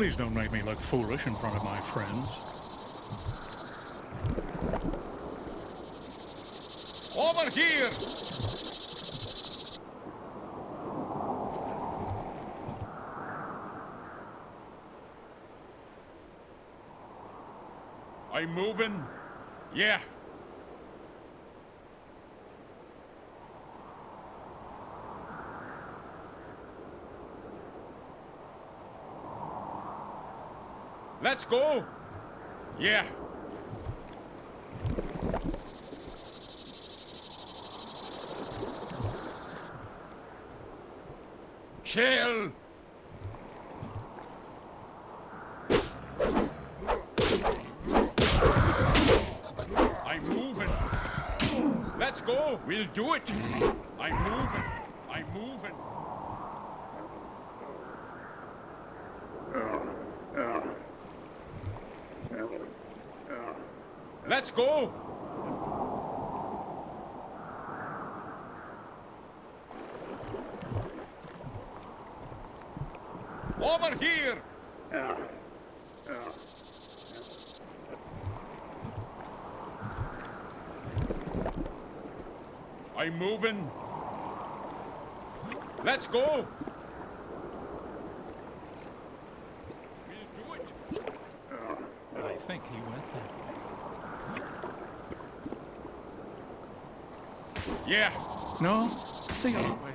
Please don't make me look foolish in front of my friends. Over here! I'm moving. Yeah. Let's go. Yeah. Kill. I'm moving. Let's go. We'll do it. I'm moving. I'm moving. Let's go. Over here. I'm moving. Let's go. We'll do it. I think he went that way. Yeah. No, the other way.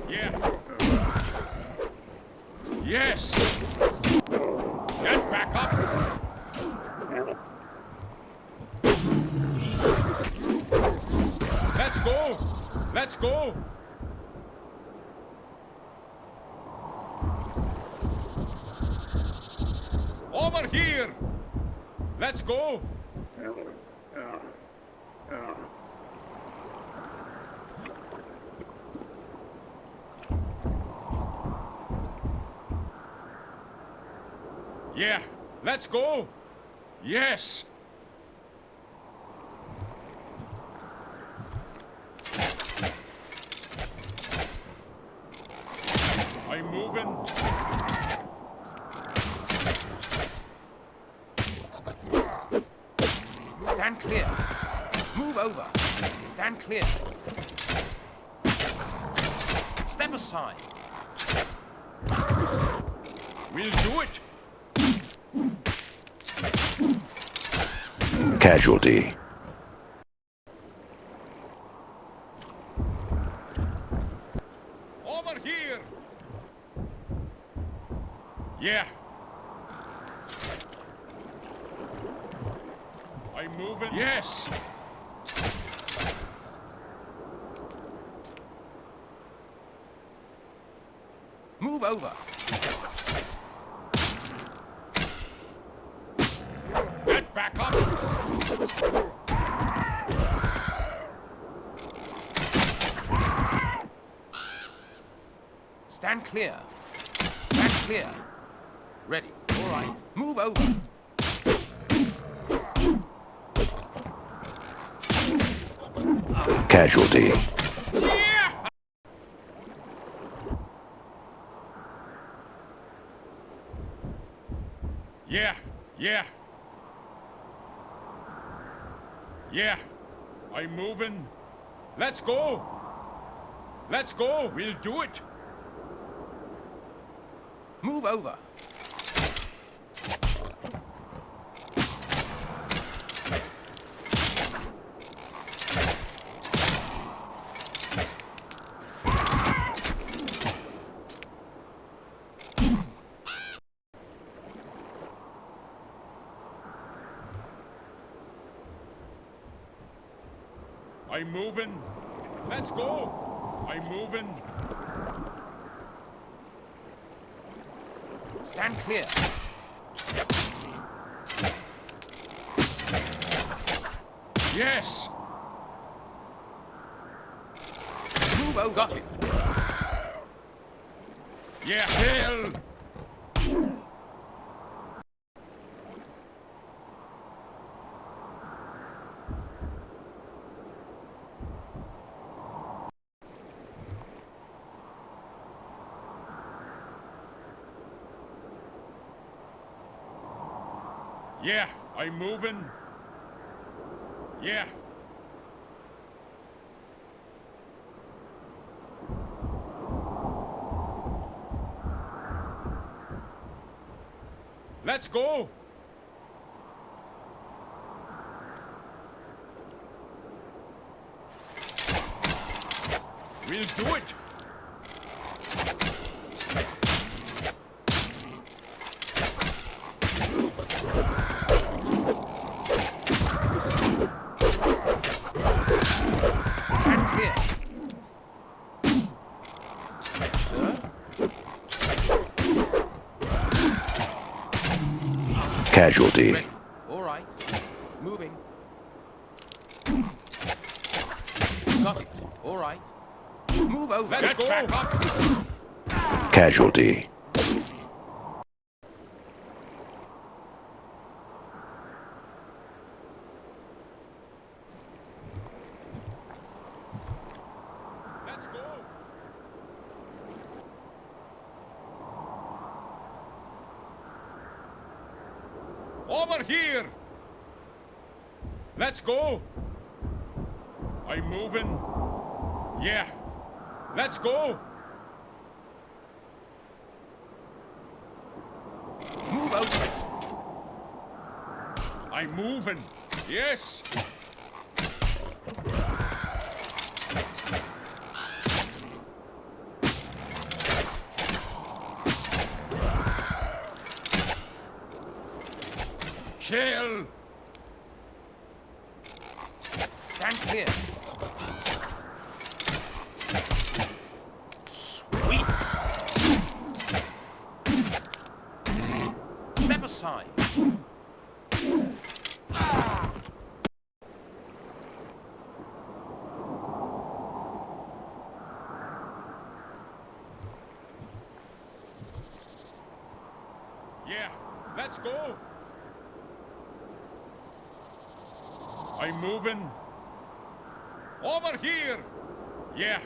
Yeah. Yes. Get back up. Let's go. Let's go. Over here. Let's go. Yeah, let's go. Yes. I'm moving. Stand clear. Move over. Stand clear. Step aside. We'll do it. Casualty. Over here. Yeah. I'm moving. Yes. Move over. Get back up. Stand clear. Stand clear. Ready. All right. Move over. Casualty. Yeah. Yeah. Yeah. Yeah. I'm moving. Let's go. Let's go. We'll do it. Move over. I'm moving. Let's go. I'm moving. Stand clear. Yes. Move over. Got it. Yeah. Hell. Yeah, I'm moving. Yeah. Let's go. We'll do it. Stand clear. Sir? Casualty. Ready. All right. Moving. Got it. All right. Move over. Let's go. Back up. Casualty. Let's go. Over here. Let's go. I'm moving. Yeah. Let's go. Move over. I'm moving. Yes. Shell. Stand clear. Sweet. Step aside. Yeah. Let's go. I'm moving. Over here. Yeah.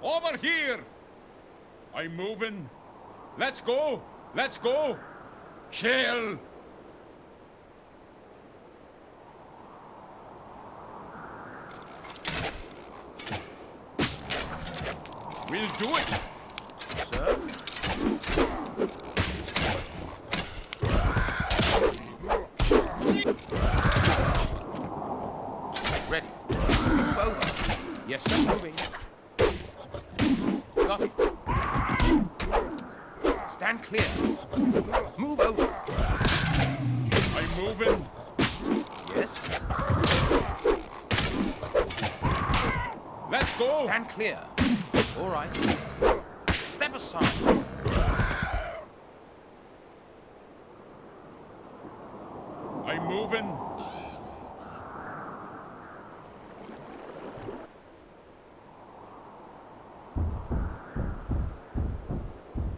Over here. I'm moving. Let's go. Let's go. Shell. We'll do it. Sir? Ready. Move over. Yes, sir. Moving. Got it. Stand clear. Move over. I'm moving. Yes. Let's go. Stand clear. All right. Step aside. I'm moving.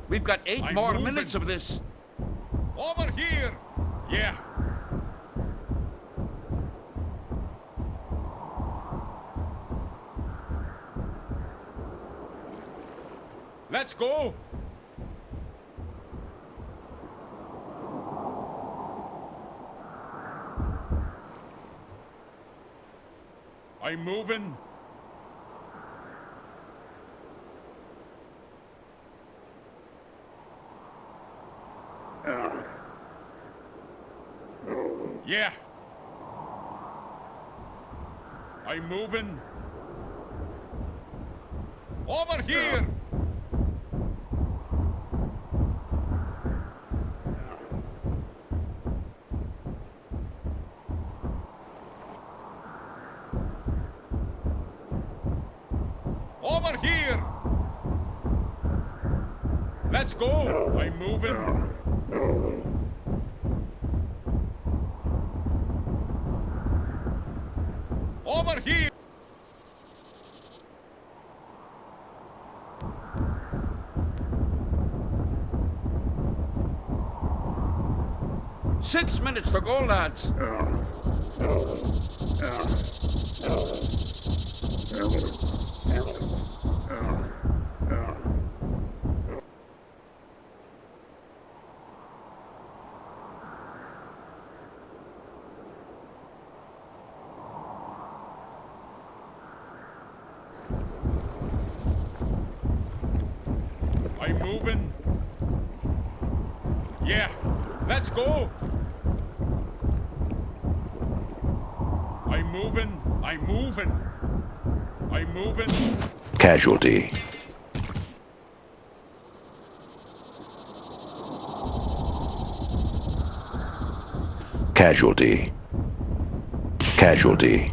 We've got 8 I'm more moving. minutes of this. Over here. Yeah. Let's go. I'm moving. Yeah. I'm moving. Over here. Over here. Let's go. I'm moving. Over here. Six minutes to go, lads. I'm moving. Yeah, let's go. I'm moving. I'm moving. I'm moving. Casualty. Casualty. Casualty.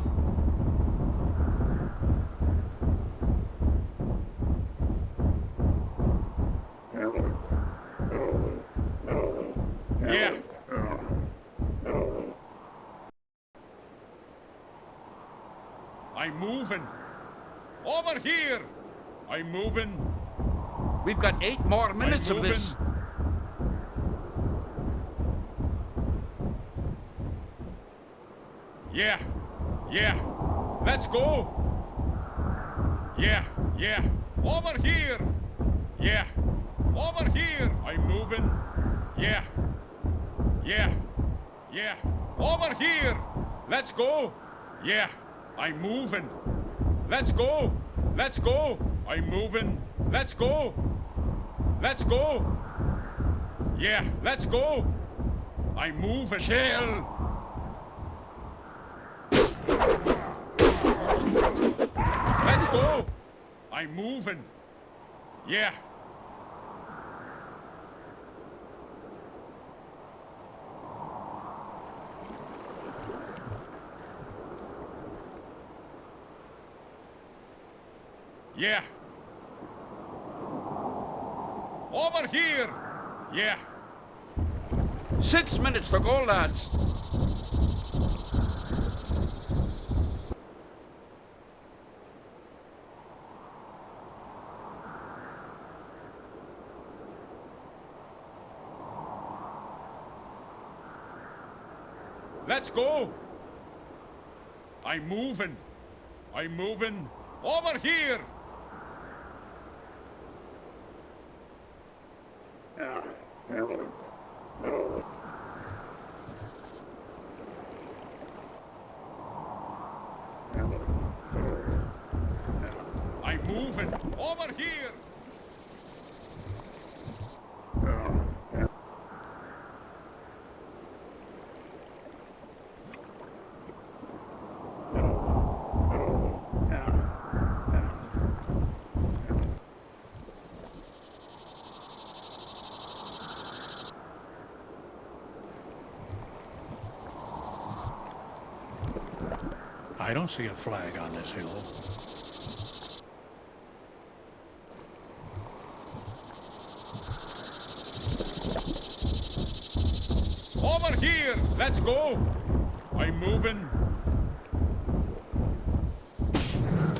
Yeah. I'm moving. Over here. I'm moving. We've got 8 more minutes I'm of moving. this. Yeah. Yeah. Let's go. Yeah. Yeah. Over here. Yeah. Over here. I'm moving. Yeah. Yeah. Yeah. Over here. Let's go. Yeah. I'm moving. Let's go. Let's go. I'm moving. Let's go. Let's go. Yeah. Let's go. I'm moving. Chill. Let's go. I'm moving. Yeah. Yeah. Over here. Yeah. 6 minutes to go, lads. Let's go. I'm moving. I'm moving. Over here. I'm moving. Over here. I don't see a flag on this hill. Over here. Let's go. I'm moving.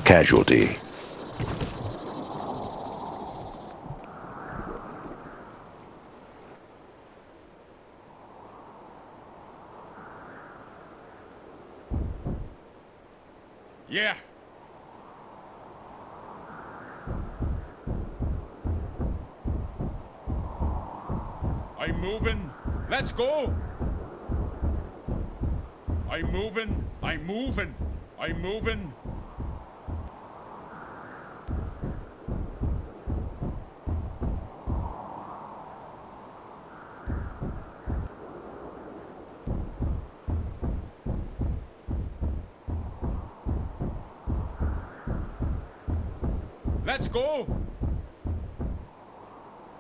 Casualty. Yeah. I'm moving. Let's go. I'm moving. I'm moving. I'm moving. Let's go.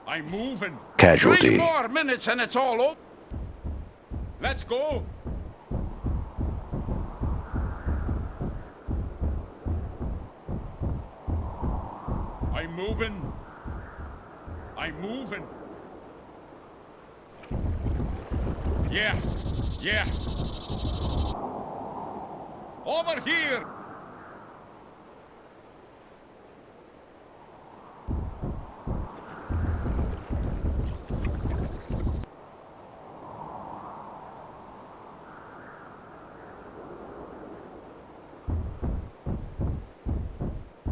I'm moving. 3 Casualty. more minutes and it's all over. Let's go. I'm moving. I'm moving. Yeah. Yeah. Over here.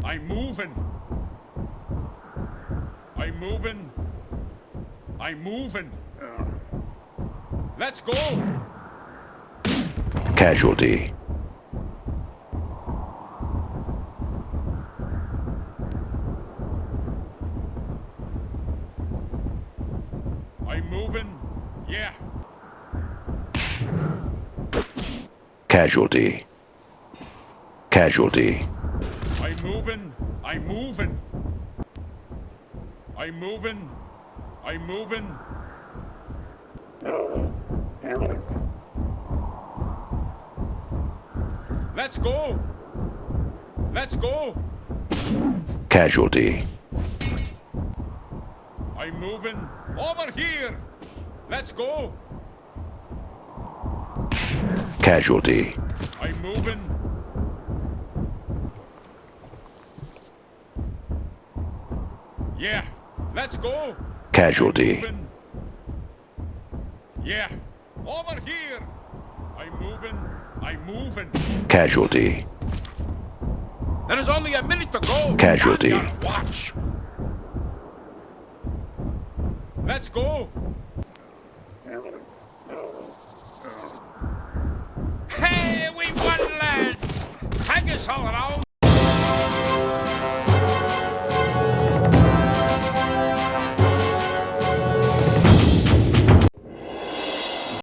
I'm moving. I'm moving. I'm moving. Let's go. Casualty. moving. Yeah. Casualty. Casualty. I'm moving. I'm moving. I'm moving. I'm moving. Let's go. Let's go. Casualty. I'm moving. Over here. Let's go. Casualty. I'm moving. Yeah. Let's go. Casualty. Moving. Yeah. Over here. I'm moving. I'm moving. Casualty. There is only a minute to go. Casualty. On your watch. Let's go. Hey, we won, lads. Thank us all around.